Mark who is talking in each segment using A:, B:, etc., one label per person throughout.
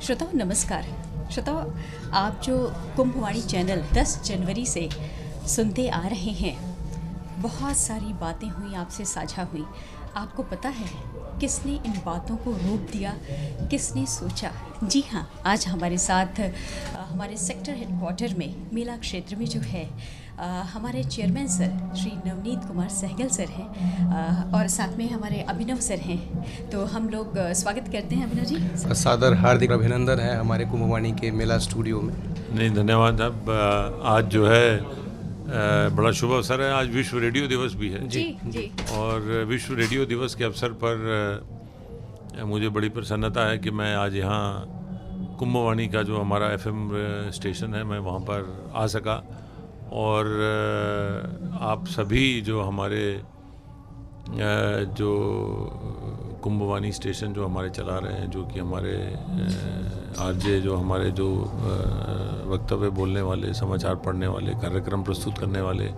A: श्रोताओं नमस्कार। श्रोताओं, आप जो कुंभवाणी चैनल 10 जनवरी से सुनते आ रहे हैं, बहुत सारी बातें हुई, आपसे साझा हुई। आपको पता है किसने इन बातों को रूप दिया, किसने सोचा? जी हाँ, आज हमारे साथ हमारे सेक्टर हेडक्वार्टर में मेला क्षेत्र में जो है हमारे chairman sir Shri Navneet Kumar Sahgal sir हैं और साथ में हमारे अभिनव सर हैं। तो हम लोग स्वागत करते हैं अभिनव जी।
B: सादर हार्दिक अभिनंदन है हमारे कुंभवाणी के मेला स्टूडियो में।
C: नहीं, धन्यवाद। अब आज जो है बड़ा शुभ अवसर है। आज विश्व रेडियो दिवस भी है
A: जी।
C: और विश्व रेडियो दिवस के अवसर पर मुझे बड़ी प्रसन्नता है कि मैं आज यहाँ कुंभवाणी का जो हमारा एफएम स्टेशन है, मैं वहाँ पर आ सका और आप सभी जो हमारे जो कुंभवाणी स्टेशन जो हमारे चला रहे हैं, जो कि हमारे आरजे जो हमारे जो वक्तव्य बोलने वाले, समाचार पढ़ने वाले, कार्यक्रम प्रस्तुत करने वाले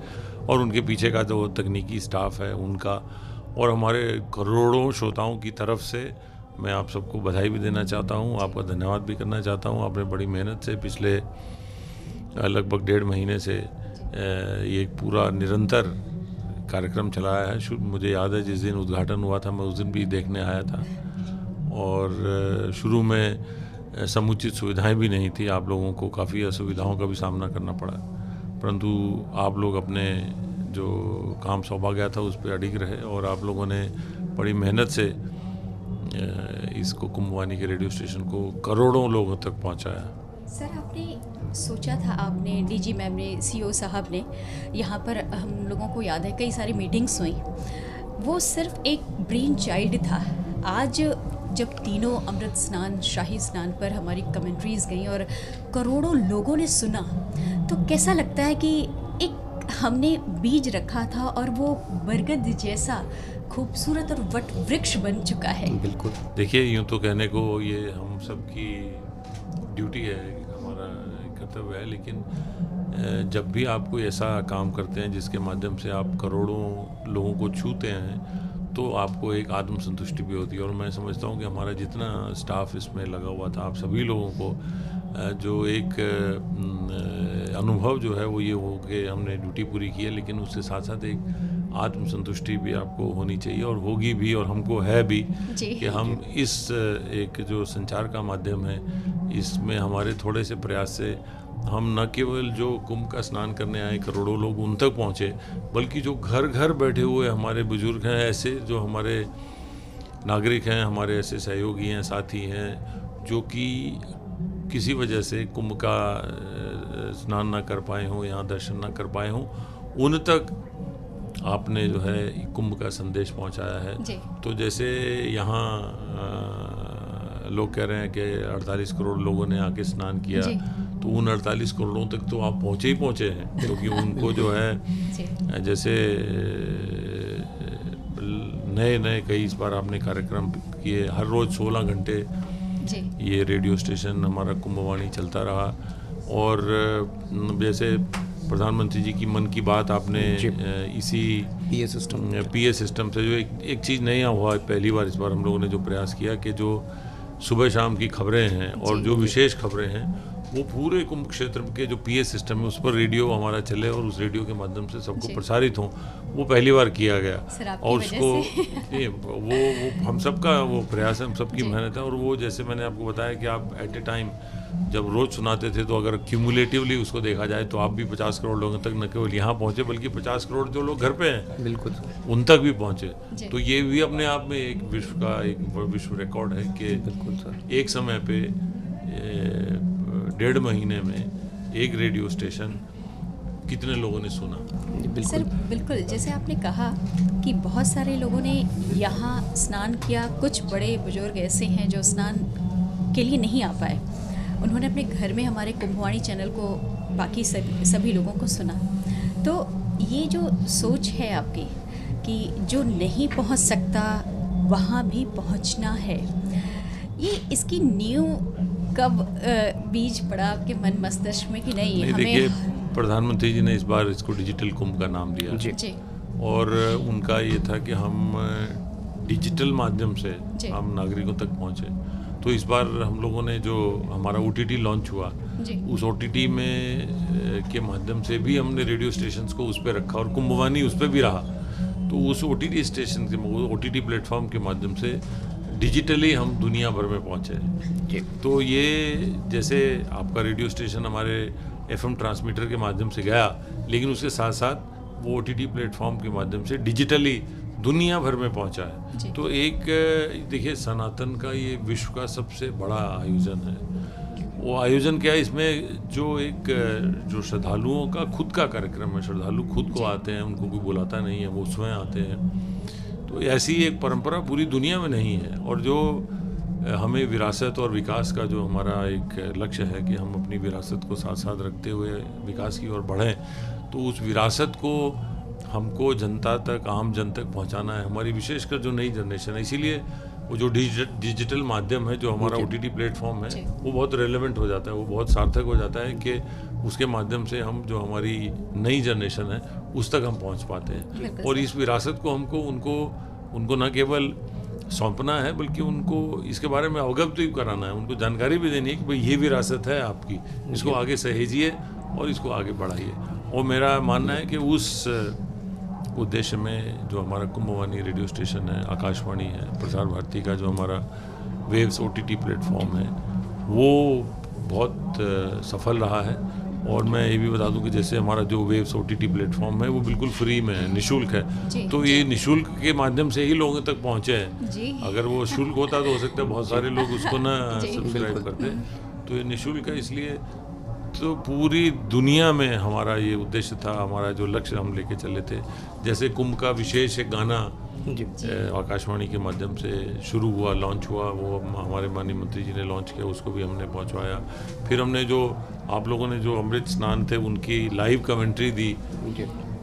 C: और उनके पीछे का जो तकनीकी स्टाफ है उनका, और हमारे करोड़ों श्रोताओं की तरफ से मैं आप सबको बधाई भी देना चाहता हूँ, आपका धन्यवाद भी करना चाहता हूँ। आपने बड़ी मेहनत से पिछले लगभग 1.5 महीने से ये एक पूरा निरंतर कार्यक्रम चलाया है। मुझे याद है जिस दिन उद्घाटन हुआ था, मैं उस दिन भी देखने आया था और शुरू में समुचित सुविधाएं भी नहीं थी। आप लोगों को काफ़ी असुविधाओं का भी सामना करना पड़ा, परंतु आप लोग अपने जो काम सौंपा गया था उस पर अडिग रहे और आप लोगों ने बड़ी मेहनत से इसको कुंभवाणी के रेडियो स्टेशन को करोड़ों लोगों तक पहुंचाया।
A: सर, आपने सोचा था, आपने डीजी मैम ने, सीईओ साहब ने, यहाँ पर हम लोगों को याद है कई सारी मीटिंग्स हुई, वो सिर्फ एक ब्रेन चाइल्ड था। आज जब तीनों अमृत स्नान, शाही स्नान पर हमारी कमेंट्रीज गई और करोड़ों लोगों ने सुना, तो कैसा लगता है कि एक हमने बीज रखा था और वो बरगद जैसा खूबसूरत और वट वृक्ष बन चुका है।
B: बिल्कुल।
C: देखिए, यूँ तो कहने को ये हम सब की ड्यूटी है, हमारा कर्तव्य है, लेकिन जब भी आप कोई ऐसा काम करते हैं जिसके माध्यम से आप करोड़ों लोगों को छूते हैं, तो आपको एक आत्मसंतुष्टि भी होती है। और मैं समझता हूँ कि हमारा जितना स्टाफ इसमें लगा हुआ था, आप सभी लोगों को जो एक अनुभव जो है वो ये हो कि हमने ड्यूटी पूरी की है, लेकिन उसके साथ साथ एक आत्मसंतुष्टि भी आपको होनी चाहिए और होगी भी, और हमको है भी कि हम इस एक जो संचार का माध्यम है, इसमें हमारे थोड़े से प्रयास से हम न केवल जो कुंभ का स्नान करने आए करोड़ों लोग उन तक पहुँचे, बल्कि जो घर घर बैठे हुए हमारे बुजुर्ग हैं, ऐसे जो हमारे नागरिक हैं, हमारे ऐसे सहयोगी हैं, साथी हैं, जो कि किसी वजह से कुंभ का स्नान ना कर पाए हों, यहाँ दर्शन ना कर पाए हों, उन तक आपने जो है कुंभ का संदेश पहुँचाया है। तो जैसे यहाँ लोग कह रहे हैं कि 48 करोड़ लोगों ने आके स्नान किया, तो उन 48 करोड़ों तक तो आप पहुँचे ही पहुँचे हैं, क्योंकि उनको जो है जैसे नए कई इस बार आपने कार्यक्रम किए, हर रोज़ 16 घंटे ये रेडियो स्टेशन हमारा कुंभवाणी चलता रहा। और जैसे प्रधानमंत्री जी की मन की बात आपने इसी पीए सिस्टम से जो एक चीज़ नया हुआ पहली बार, इस बार हम लोगों ने जो प्रयास किया कि जो सुबह शाम की खबरें हैं और जो विशेष खबरें हैं वो पूरे कुंभ क्षेत्र के जो पीए सिस्टम है उस पर रेडियो हमारा चले और उस रेडियो के माध्यम से सबको प्रसारित हो, वो पहली बार किया गया। और उसको वो हम सब का वो प्रयास है, हम सब की मेहनत है। और वो जैसे मैंने आपको बताया कि आप एट ए टाइम जब रोज़ सुनाते थे, तो अगर क्यूमुलेटिवली उसको देखा जाए तो आप भी 50 करोड़ लोगों तक न केवल यहाँ पहुँचे, बल्कि 50 करोड़ जो लोग घर पे हैं
B: बिल्कुल
C: उन तक भी पहुँचे। तो ये भी अपने आप में एक विश्व रिकॉर्ड है कि
B: बिल्कुल सर,
C: एक समय पे 1.5 महीने में एक रेडियो स्टेशन कितने लोगों ने सुना।
A: सर बिल्कुल, जैसे आपने कहा कि बहुत सारे लोगों ने यहाँ स्नान किया, कुछ बड़े बुजुर्ग ऐसे हैं जो स्नान के लिए नहीं आ पाए, उन्होंने अपने घर में हमारे कुंभवाणी चैनल को, बाकी सभी लोगों को सुना। तो ये जो सोच है आपकी कि जो नहीं पहुंच सकता वहाँ भी पहुंचना है, ये इसकी नींव कब बीज पड़ा आपके मन मस्तिष्क में कि नहीं हमें?
C: देखिए, प्रधानमंत्री जी ने इस बार इसको डिजिटल कुंभ का नाम दिया
A: जी।
C: और उनका ये था कि हम डिजिटल माध्यम से हम नागरिकों तक पहुँचे। तो इस बार हम लोगों ने जो हमारा OTT लॉन्च हुआ,
A: जी।
C: उस OTT में के माध्यम से भी हमने रेडियो स्टेशंस को उस पर रखा और कुंभवानी उस पर भी रहा। तो उस OTT स्टेशन के OTT प्लेटफॉर्म के माध्यम से डिजिटली हम दुनिया भर में पहुँचे।
B: जी।
C: तो ये जैसे आपका रेडियो स्टेशन हमारे FM ट्रांसमीटर के माध्यम से गया, लेकिन उसके साथ साथ वो OTT प्लेटफॉर्म के माध्यम से डिजिटली दुनिया भर में पहुंचा है। तो एक देखिए, सनातन का ये विश्व का सबसे बड़ा आयोजन है। वो आयोजन क्या है, इसमें जो श्रद्धालुओं का खुद का कार्यक्रम है, श्रद्धालु खुद को आते हैं, उनको कोई बुलाता नहीं है, वो स्वयं आते हैं। तो ऐसी एक परंपरा पूरी दुनिया में नहीं है। और जो हमें विरासत और विकास का जो हमारा एक लक्ष्य है कि हम अपनी विरासत को साथ साथ रखते हुए विकास की ओर बढ़ें, तो उस विरासत को हमको जनता तक, आम जन तक पहुंचाना है, हमारी विशेषकर जो नई जनरेशन है। इसीलिए वो जो डिजिटल माध्यम है, जो हमारा OTT प्लेटफॉर्म है, वो बहुत रेलेवेंट हो जाता है, वो बहुत सार्थक हो जाता है कि उसके माध्यम से हम जो हमारी नई जनरेशन है उस तक हम पहुंच पाते हैं। और इस विरासत को हमको उनको न केवल सौंपना है, बल्कि उनको इसके बारे में अवगत भी कराना है, उनको जानकारी भी देनी है कि भाई ये विरासत है आपकी, इसको आगे सहेजिए और इसको आगे बढ़ाइए। और मेरा मानना है कि उस उद्देश्य में जो हमारा कुंभवानी रेडियो स्टेशन है, आकाशवाणी है, प्रसार भारती का जो हमारा वेव्स OTT प्लेटफॉर्म है, वो बहुत सफल रहा है। और मैं ये भी बता दूं कि जैसे हमारा जो वेव्स OTT प्लेटफॉर्म है वो बिल्कुल फ्री में है, निःशुल्क है। तो ये निःशुल्क के माध्यम से ही लोगों तक पहुँचे हैं। अगर वो शुल्क होता तो हो सकता है बहुत सारे लोग उसको ना सब्सक्राइब करते। तो ये निःशुल्क है, इसलिए तो पूरी दुनिया में हमारा ये उद्देश्य था, हमारा जो लक्ष्य हम लेके चले थे। जैसे कुंभ का विशेष एक गाना आकाशवाणी के माध्यम से शुरू हुआ, लॉन्च हुआ, वो हमारे माननीय मंत्री जी ने लॉन्च किया, उसको भी हमने पहुंचवाया। फिर हमने जो आप लोगों ने जो अमृत स्नान थे उनकी लाइव कमेंट्री दी,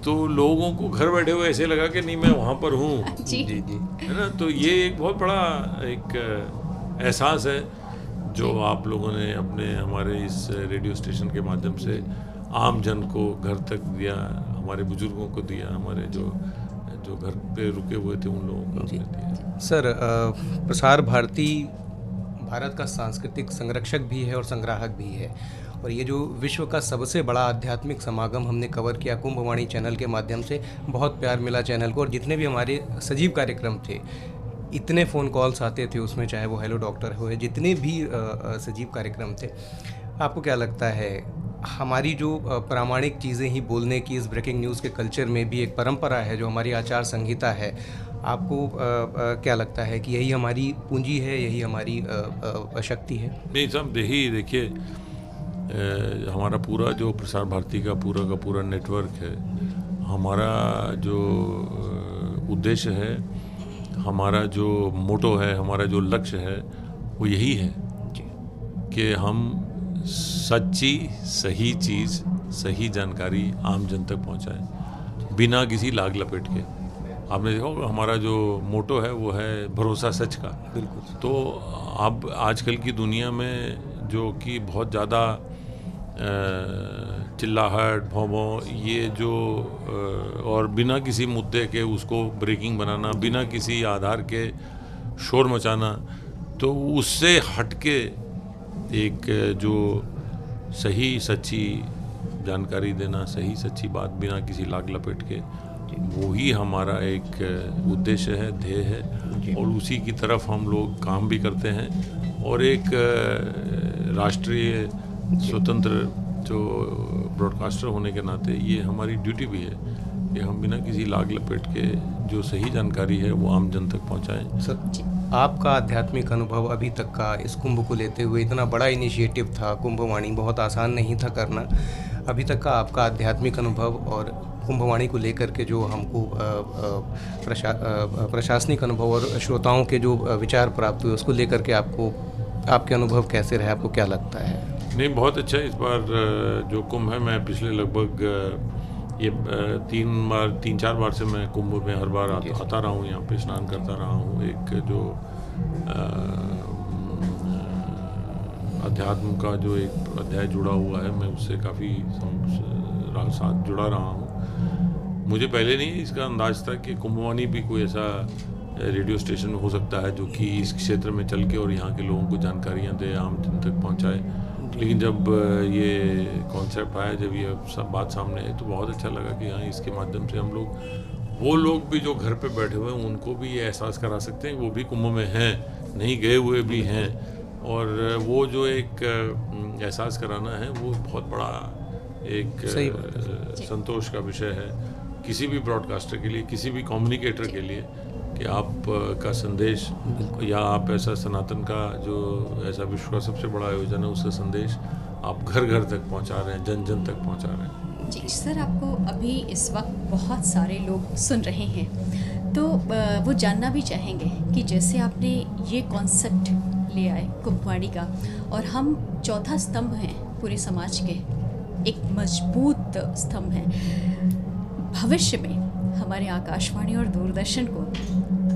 C: तो लोगों को घर बैठे हुए ऐसे लगा कि नहीं मैं वहाँ पर हूँ,
A: जी
B: जी जी,
C: है ना। तो ये एक बहुत बड़ा एक एहसास है जो आप लोगों ने अपने हमारे इस रेडियो स्टेशन के माध्यम से आम जन को घर तक दिया, हमारे बुजुर्गों को दिया, हमारे जो घर पे रुके हुए थे उन लोगों को हमने दिया।
B: सर, प्रसार भारती भारत का सांस्कृतिक संरक्षक भी है और संग्राहक भी है। और ये जो विश्व का सबसे बड़ा आध्यात्मिक समागम हमने कवर किया कुंभवाणी चैनल के माध्यम से, बहुत प्यार मिला चैनल को। और जितने भी हमारे सजीव कार्यक्रम थे, इतने फ़ोन कॉल्स आते थे उसमें, चाहे वो हेलो डॉक्टर हुए, जितने भी सजीव कार्यक्रम थे। आपको क्या लगता है, हमारी जो प्रामाणिक चीज़ें ही बोलने की इस ब्रेकिंग न्यूज़ के कल्चर में भी एक परंपरा है, जो हमारी आचार संहिता है, आपको क्या लगता है कि यही हमारी पूंजी है, यही हमारी शक्ति है?
C: नहीं सब देखिए, हमारा पूरा जो प्रसार भारती का पूरा नेटवर्क है, हमारा जो उद्देश्य है, हमारा जो मोटो है, हमारा जो लक्ष्य है, वो यही है कि हम सच्ची सही चीज़, सही जानकारी आम जन तक पहुंचाएं बिना किसी लाग लपेट के। आपने देखा होगा हमारा जो मोटो है वो है भरोसा सच का।
B: बिल्कुल।
C: तो अब आजकल की दुनिया में जो कि बहुत ज़्यादा चिल्लाहट, भौं ये जो और बिना किसी मुद्दे के उसको ब्रेकिंग बनाना, बिना किसी आधार के शोर मचाना, तो उससे हटके एक जो सही सच्ची जानकारी देना, सही सच्ची बात बिना किसी लाग लपेट के, वो ही हमारा एक उद्देश्य है, ध्येय है। और उसी की तरफ हम लोग काम भी करते हैं। और एक राष्ट्रीय स्वतंत्र जो ब्रॉडकास्टर होने के नाते ये हमारी ड्यूटी भी है कि हम बिना किसी लाग लपेट के जो सही जानकारी है वो आम जन तक पहुंचाएं।
B: सर, आपका आध्यात्मिक अनुभव अभी तक का इस कुंभ को लेते हुए, इतना बड़ा इनिशिएटिव था कुंभवाणी, बहुत आसान नहीं था करना। अभी तक का आपका आध्यात्मिक अनुभव और कुंभवाणी को लेकर के जो हमको प्रशासनिक अनुभव और श्रोताओं के जो विचार प्राप्त हुए, उसको लेकर के आपके अनुभव कैसे रहे, आपको क्या लगता है?
C: नहीं, बहुत अच्छा। इस बार जो कुंभ है, मैं पिछले लगभग ये 3-4 बार से मैं कुंभ में हर बार आता रहा हूँ, यहाँ पे स्नान करता रहा हूँ। एक जो अध्यात्म का जो एक अध्याय जुड़ा हुआ है, मैं उससे काफ़ी साथ जुड़ा रहा हूँ। मुझे पहले नहीं इसका अंदाज़ था कि कुंभवाणी भी कोई ऐसा रेडियो स्टेशन हो सकता है जो कि इस क्षेत्र में चल के और यहाँ के लोगों को जानकारियाँ दे, आम जन तक पहुँचाए। लेकिन जब ये कॉन्सेप्ट आया, जब ये सब बात सामने आई, तो बहुत अच्छा लगा कि हाँ, इसके माध्यम से हम लोग, वो लोग भी जो घर पे बैठे हुए हैं, उनको भी ये एहसास करा सकते हैं कि वो भी कुंभ में हैं, नहीं गए हुए भी हैं। और वो जो एक एहसास कराना है, वो बहुत बड़ा एक संतोष का विषय है किसी भी ब्रॉडकास्टर के लिए, किसी भी कम्युनिकेटर के लिए, कि आप का संदेश या आप ऐसा सनातन का जो ऐसा विश्व का सबसे बड़ा आयोजन है, उसका संदेश आप घर घर तक पहुंचा रहे हैं, जन जन तक पहुंचा रहे हैं।
A: जी सर, आपको अभी इस वक्त बहुत सारे लोग सुन रहे हैं, तो वो जानना भी चाहेंगे कि जैसे आपने ये कॉन्सेप्ट ले आए कुंभवाणी का, और हम चौथा स्तंभ हैं पूरे समाज के, एक मजबूत स्तंभ है। भविष्य में हमारे आकाशवाणी और दूरदर्शन को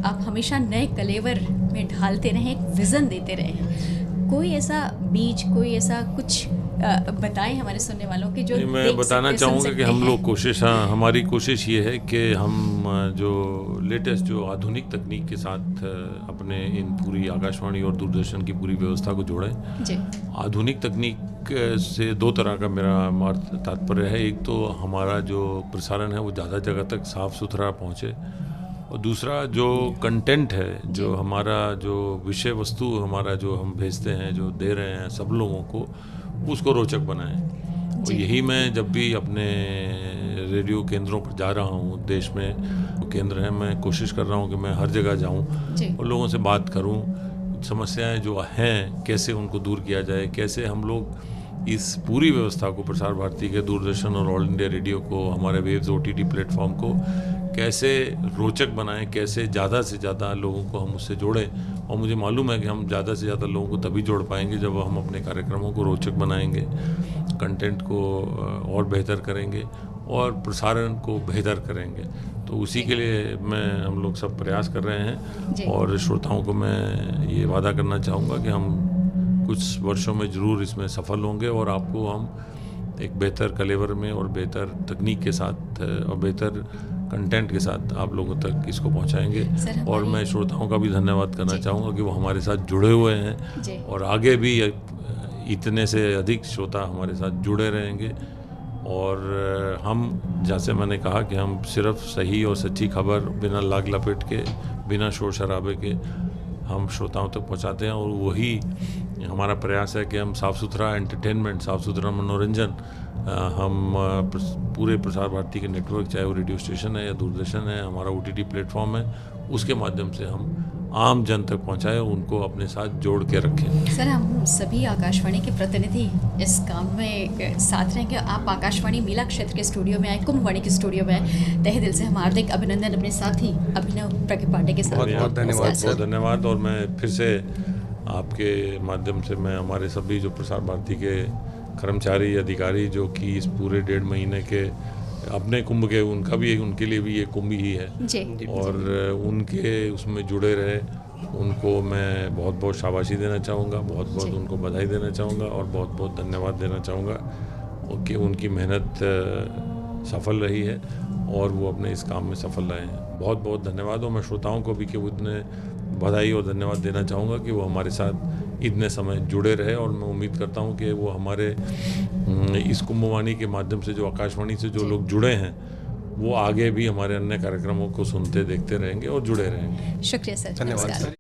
A: आप हमेशा नए कलेवर में ढालते रहें, एक विज़न देते रहें। कोई ऐसा बीज, कोई ऐसा कुछ बताएं हमारे सुनने वालों के जो
C: मैं बताना चाहूँगा कि हम लोग कोशिश, हाँ, हमारी कोशिश ये है कि हम जो लेटेस्ट, जो आधुनिक तकनीक के साथ अपने इन पूरी आकाशवाणी और दूरदर्शन की पूरी व्यवस्था को जोड़ें।
A: जी।
C: आधुनिक तकनीक से दो तरह का मेरा तात्पर्य है। एक तो हमारा जो प्रसारण है वो ज़्यादा जगह तक साफ़ सुथरा पहुँचे, और दूसरा जो कंटेंट है, जो हमारा जो विषय वस्तु हमारा जो हम भेजते हैं, जो दे रहे हैं सब लोगों को, उसको रोचक बनाएं। और यही मैं जब भी अपने रेडियो केंद्रों पर जा रहा हूँ, देश में केंद्र हैं, मैं कोशिश कर रहा हूँ कि मैं हर जगह जाऊँ और लोगों से बात करूँ, समस्याएं जो हैं कैसे उनको दूर किया जाए, कैसे हम लोग इस पूरी व्यवस्था को, प्रसार भारती के, दूरदर्शन और ऑल इंडिया रेडियो को, हमारे वेव्स OTT प्लेटफॉर्म को कैसे रोचक बनाएं, कैसे ज़्यादा से ज़्यादा लोगों को हम उससे जोड़ें। और मुझे मालूम है कि हम ज़्यादा से ज़्यादा लोगों को तभी जोड़ पाएंगे जब हम अपने कार्यक्रमों को रोचक बनाएंगे, कंटेंट को और बेहतर करेंगे और प्रसारण को बेहतर करेंगे। तो उसी के लिए हम लोग सब प्रयास कर रहे हैं, और श्रोताओं को मैं ये वादा करना चाहूँगा कि हम कुछ वर्षों में ज़रूर इसमें सफल होंगे, और आपको हम एक बेहतर कलेवर में और बेहतर तकनीक के साथ और बेहतर कंटेंट के साथ आप लोगों तक इसको पहुंचाएंगे। और मैं श्रोताओं का भी धन्यवाद करना चाहूँगा कि वो हमारे साथ जुड़े हुए हैं, और आगे भी इतने से अधिक श्रोता हमारे साथ जुड़े रहेंगे। और हम, जैसे मैंने कहा कि हम सिर्फ सही और सच्ची खबर बिना लाग लपेट के, बिना शोर शराबे के हम श्रोताओं तक पहुंचाते हैं, और वही हमारा प्रयास है कि हम साफ़ सुथरा एंटरटेनमेंट, साफ़ सुथरा मनोरंजन हम पूरे प्रसार भारती के नेटवर्क, चाहे वो रेडियो स्टेशन है या दूरदर्शन है, हमारा OTT प्लेटफॉर्म है, उसके माध्यम से हम आम जन तक पहुँचाएं, उनको अपने साथ जोड़ के रखें।
A: सर, हम सभी आकाशवाणी के प्रतिनिधि इस काम में साथ रहेंगे। आप आकाशवाणी मीला क्षेत्र के स्टूडियो में आए, कुंभवाणी के स्टूडियो में आए, तहे दिल से हम हार्दिक अभिनंदन अपने साथी अभिनव प्रज्ञ पांडे के साथ।
B: बहुत धन्यवाद।
C: बहुत धन्यवाद। और मैं फिर से आपके माध्यम से मैं हमारे सभी जो प्रसार भारती के कर्मचारी, अधिकारी जो कि इस पूरे 1.5 महीने के अपने कुंभ के, उनके लिए भी ये कुंभ ही है
A: जी।
C: और उनके उसमें जुड़े रहे, उनको मैं बहुत बहुत शाबाशी देना चाहूँगा, बहुत बहुत उनको बधाई देना चाहूँगा, और बहुत बहुत धन्यवाद देना चाहूँगा कि उनकी मेहनत सफल रही है और वो अपने इस काम में सफल रहे हैं। बहुत बहुत धन्यवाद। और मैं श्रोताओं को भी कि उतने बधाई और धन्यवाद देना चाहूँगा कि वो हमारे साथ इतने समय जुड़े रहे, और मैं उम्मीद करता हूँ कि वो हमारे इस कुंभवाणी के माध्यम से, जो आकाशवाणी से जो लोग जुड़े हैं, वो आगे भी हमारे अन्य कार्यक्रमों को सुनते, देखते रहेंगे और जुड़े रहेंगे।
A: शुक्रिया सर।
B: धन्यवाद।